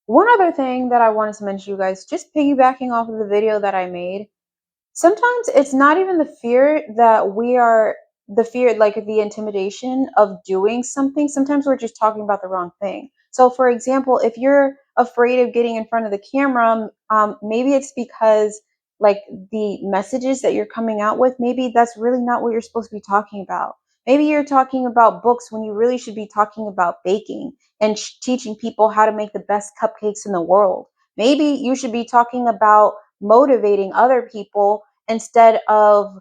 One other thing that I wanted to mention to you guys, just piggybacking off of the video that I made, sometimes it's not even the fear that we are the fear, like the intimidation of doing something. Sometimes we're just talking about the wrong thing. So, for example, if you're afraid of getting in front of the camera, maybe it's because like the messages that you're coming out with, maybe that's really not what you're supposed to be talking about. Maybe you're talking about books when you really should be talking about baking and teaching people how to make the best cupcakes in the world. Maybe you should be talking about motivating other people instead of,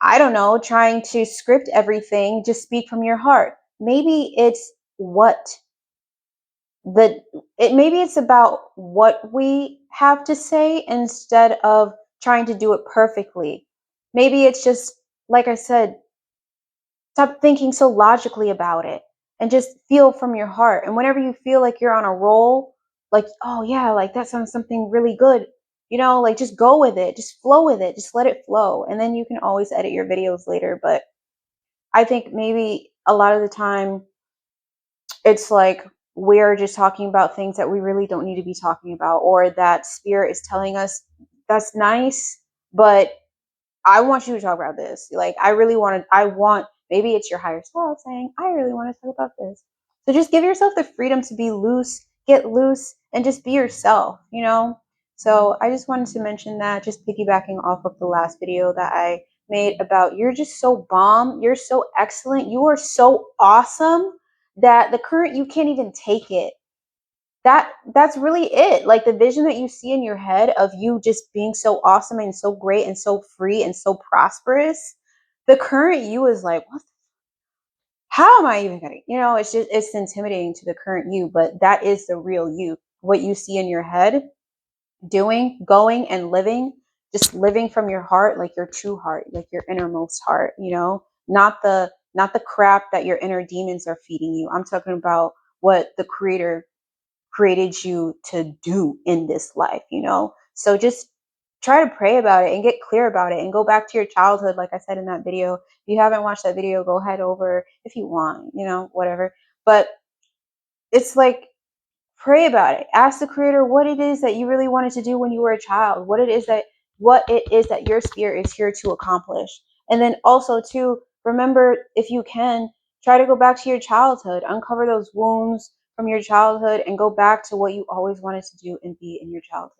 I don't know, trying to script everything. Just speak from your heart. Maybe it's what the it maybe it's about what we have to say instead of trying to do it perfectly. Maybe it's just, like I said, stop thinking so logically about it and just feel from your heart. And whenever you feel like you're on a roll, like, oh yeah, like that sounds something really good, like just go with it, just flow with it, just let it flow. And then you can always edit your videos later. But I think maybe a lot of the time it's like we're just talking about things that we really don't need to be talking about, or that spirit is telling us that's nice, but I want you to talk about this. Like, maybe it's your higher self saying, I really want to talk about this. So just give yourself the freedom to be loose, get loose, and just be yourself. So I just wanted to mention that, just piggybacking off of the last video that I made about you're just so bomb, you're so excellent, you are so awesome that the current you can't even take it. That's really it. Like the vision that you see in your head of you just being so awesome and so great and so free and so prosperous, the current you is like, what, how am I even gonna, it's intimidating to the current you, but that is the real you. What you see in your head, doing, going, and living, just living from your heart, like your true heart, like your innermost heart, not the crap that your inner demons are feeding you. I'm talking about what the creator created you to do in this life. So just try to pray about it and get clear about it and go back to your childhood, like I said in that video. If you haven't watched that video, go head over if you want, whatever. But it's like, pray about it. Ask the creator what it is that you really wanted to do when you were a child, what it is that your spirit is here to accomplish. And then also to remember, if you can, try to go back to your childhood, uncover those wounds from your childhood and go back to what you always wanted to do and be in your childhood.